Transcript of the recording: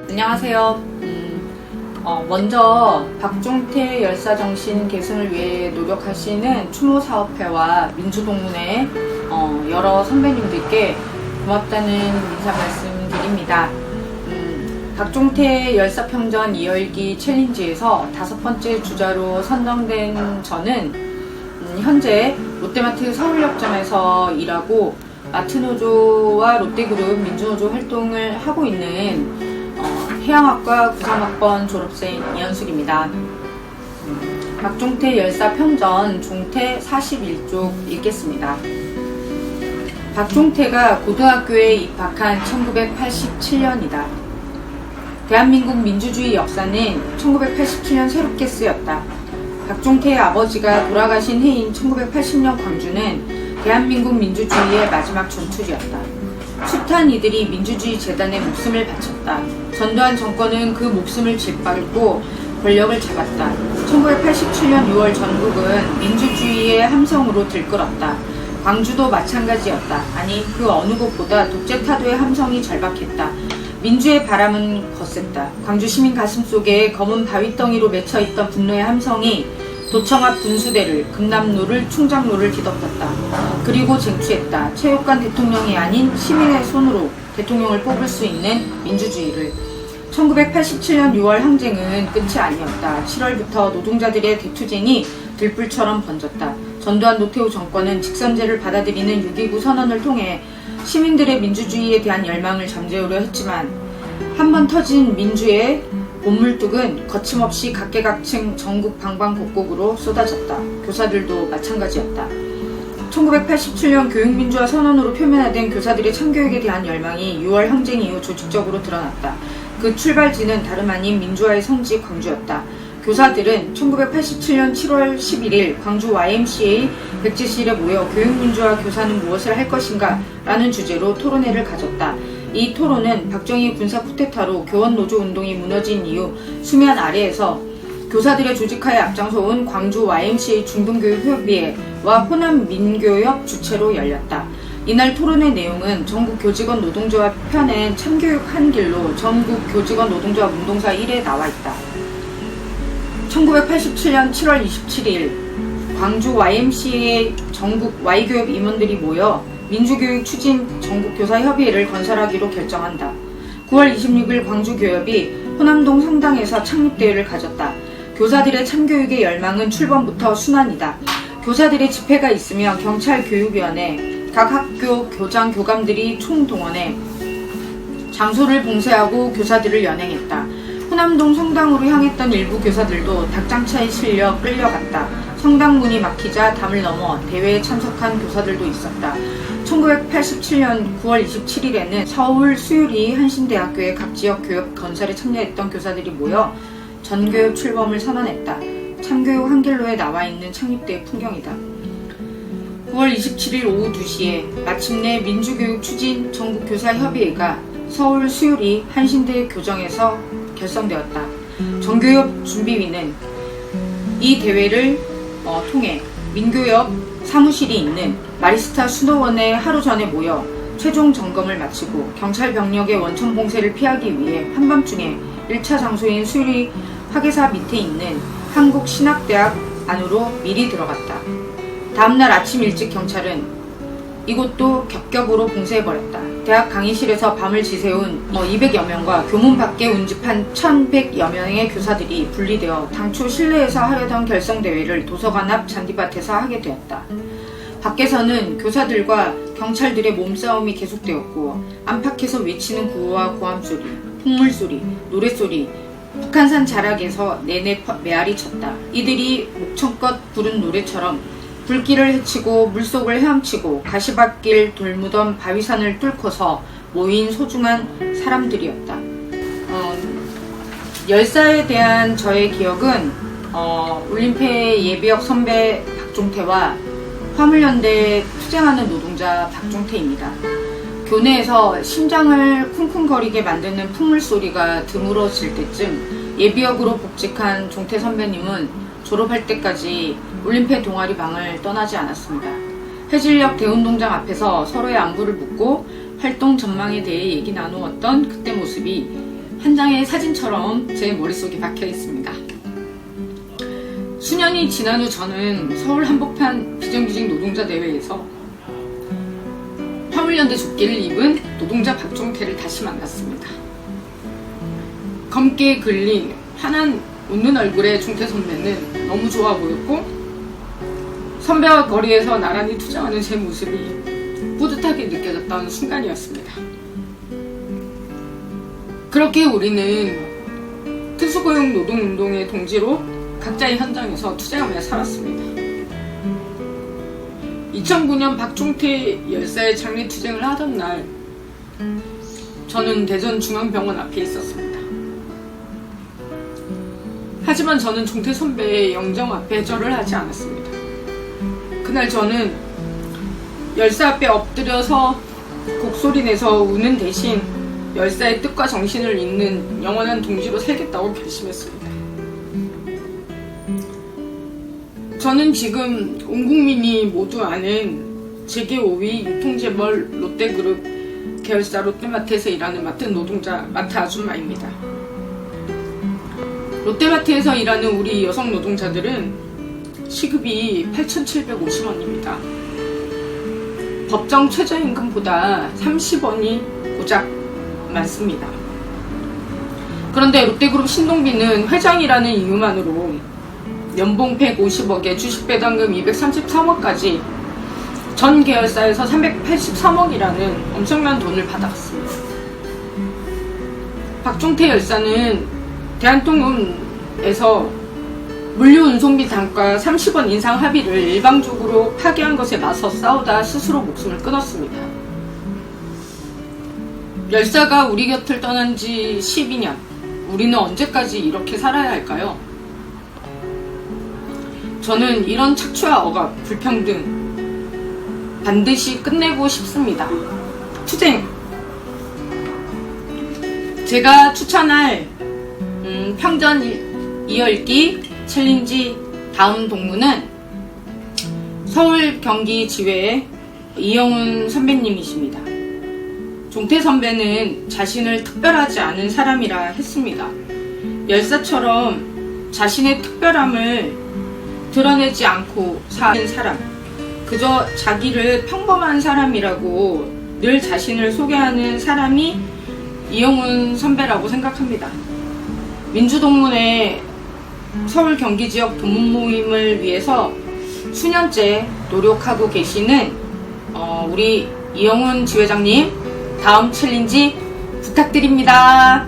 안녕하세요. 먼저 박종태 열사정신 계승을 위해 노력하시는 추모사업회와 민주동문회 여러 선배님들께 고맙다는 인사 말씀드립니다. 박종태 열사평전 2열기 챌린지에서 5번째 주자로 선정된 저는 현재 롯데마트 서울역점에서 일하고 마트노조와 롯데그룹 민주노조 활동을 하고 있는 해양학과 93학번 졸업생 이현숙입니다. 박종태 열사평전 종태 41쪽 읽겠습니다. 박종태가 고등학교에 입학한 1987년이다. 대한민국 민주주의 역사는 1987년 새롭게 쓰였다. 박종태의 아버지가 돌아가신 해인 1980년 광주는 대한민국 민주주의의 마지막 전투리였다. 숱한 이들이 민주주의 재단에 목숨을 바쳤다. 전두환 정권은 그 목숨을 짓밟고 권력을 잡았다. 1987년 6월 전국은 민주주의의 함성으로 들끓었다. 광주도 마찬가지였다. 아니, 그 어느 곳보다 독재 타도의 함성이 절박했다. 민주의 바람은 거셌다. 광주 시민 가슴속에 검은 바위덩이로 맺혀있던 분노의 함성이 도청 앞 분수대를, 금남로를, 충장로를 뒤덮었다. 그리고 쟁취했다. 체육관 대통령이 아닌 시민의 손으로 대통령을 뽑을 수 있는 민주주의를. 1987년 6월 항쟁은 끝이 아니었다. 7월부터 노동자들의 대투쟁이 들불처럼 번졌다. 전두환 노태우 정권은 직선제를 받아들이는 6.29 선언을 통해 시민들의 민주주의에 대한 열망을 잠재우려 했지만 한 번 터진 민주의 본물뚝은 거침없이 각계각층 전국 방방곡곡으로 쏟아졌다. 교사들도 마찬가지였다. 1987년 교육민주화 선언으로 표면화된 교사들의 참교육에 대한 열망이 6월 항쟁 이후 조직적으로 드러났다. 그 출발지는 다름 아닌 민주화의 성지 광주였다. 교사들은 1987년 7월 11일 광주 YMCA 백제실에 모여 교육민주화 교사는 무엇을 할 것인가 라는 주제로 토론회를 가졌다. 이 토론은 박정희 군사 쿠데타로 교원노조 운동이 무너진 이후 수면 아래에서 교사들의 조직하에 앞장서온 광주 YMCA 중등교육협의회와 호남민교협 주최로 열렸다. 이날 토론회 내용은 전국 교직원 노동조합 펴낸 참교육 한 길로 전국 교직원 노동조합 운동사 1에 나와 있다. 1987년 7월 27일 광주 YMCA 전국 Y교협 임원들이 모여 민주교육 추진 전국교사협의회를 건설하기로 결정한다. 9월 26일 광주교협이 호남동 성당에서 창립대회를 가졌다. 교사들의 참교육의 열망은 출범부터 순환이다. 교사들의 집회가 있으면 경찰교육위원회, 각 학교 교장 교감들이 총동원해 장소를 봉쇄하고 교사들을 연행했다. 호남동 성당으로 향했던 일부 교사들도 닭장차에 실려 끌려갔다. 성당 문이 막히자 담을 넘어 대회에 참석한 교사들도 있었다. 1987년 9월 27일에는 서울 수유리 한신대학교의 각 지역 교육 건설에 참여했던 교사들이 모여 전교육 출범을 선언했다. 참교육 한길로에 나와 있는 창립대의 풍경이다. 9월 27일 오후 2시에 마침내 민주교육 추진 전국교사협의회가 서울 수유리 한신대 교정에서 결성되었다. 전교협 준비위는 이 대회를 통해 민교협 사무실이 있는 마리스타 수노원에 하루 전에 모여 최종 점검을 마치고 경찰 병력의 원천 봉쇄를 피하기 위해 한밤중에 1차 장소인 수유리 화계사 밑에 있는 한국신학대학 안으로 미리 들어갔다. 다음날 아침 일찍 경찰은 이곳도 겹겹으로 봉쇄해버렸다. 대학 강의실에서 밤을 지새운 200여 명과 교문 밖에 운집한 1100여 명의 교사들이 분리되어 당초 실내에서 하려던 결성대회를 도서관 앞 잔디밭에서 하게 되었다. 밖에서는 교사들과 경찰들의 몸싸움이 계속되었고 안팎에서 외치는 구호와 고함소리, 풍물소리, 노랫소리, 북한산 자락에서 내내 메아리 쳤다. 이들이 목청껏 부른 노래처럼 불길을 헤치고 물속을 헤엄치고 가시밭길 돌무덤 바위산을 뚫고서 모인 소중한 사람들이었다. 열사에 대한 저의 기억은 울림패 예비역 선배 박종태와 화물연대 투쟁하는 노동자 박종태입니다. 교내에서 심장을 쿵쿵거리게 만드는 풍물소리가 드물어질 때쯤 예비역으로 복직한 종태 선배님은 졸업할 때까지 울림패 동아리 방을 떠나지 않았습니다. 해질녘 대운동장 앞에서 서로의 안부를 묻고 활동 전망에 대해 얘기 나누었던 그때 모습이 한 장의 사진처럼 제 머릿속에 박혀 있습니다. 수년이 지난 후 저는 서울 한복판 비정규직 노동자 대회에서 화물연대 조끼를 입은 노동자 박종태를 다시 만났습니다. 검게 그린 환한 웃는 얼굴의 종태 선배는 너무 좋아 보였고, 선배와 거리에서 나란히 투쟁하는 제 모습이 뿌듯하게 느껴졌던 순간이었습니다. 그렇게 우리는 특수고용 노동운동의 동지로 각자의 현장에서 투쟁하며 살았습니다. 2009년 박종태 열사의 장례 투쟁을 하던 날, 저는 대전 중앙병원 앞에 있었습니다. 하지만 저는 종태 선배의 영정 앞에 절을 하지 않았습니다. 그날 저는 열사 앞에 엎드려서 곡소리 내서 우는 대신 열사의 뜻과 정신을 잇는 영원한 동지로 살겠다고 결심했습니다. 저는 지금 온 국민이 모두 아는 재계 5위 유통재벌 롯데그룹 계열사 롯데마트에서 일하는 마트 노동자 마트 아줌마입니다. 롯데마트에서 일하는 우리 여성 노동자들은 시급이 8,750원입니다. 법정 최저임금보다 30원이 고작 많습니다. 그런데 롯데그룹 신동빈은 회장이라는 이유만으로 연봉 150억에 주식 배당금 233억까지 전 계열사에서 383억이라는 엄청난 돈을 받아갔습니다. 박종태 열사는 대한통운에서 물류운송비 단가 30원 인상 합의를 일방적으로 파기한 것에 맞서 싸우다 스스로 목숨을 끊었습니다. 열사가 우리 곁을 떠난 지 12년, 우리는 언제까지 이렇게 살아야 할까요? 저는 이런 착취와 억압, 불평등 반드시 끝내고 싶습니다. 투쟁! 제가 추천할 평전 이열기 챌린지 다음 동무는 서울 경기 지회의 이영훈 선배님이십니다. 종태 선배는 자신을 특별하지 않은 사람이라 했습니다. 열사처럼 자신의 특별함을 드러내지 않고 사는 사람, 그저 자기를 평범한 사람이라고 늘 자신을 소개하는 사람이 이영훈 선배라고 생각합니다. 민주동문회 서울 경기 지역 동문 모임을 위해서 수년째 노력하고 계시는 우리 이영훈 지회장님, 다음 챌린지 부탁드립니다.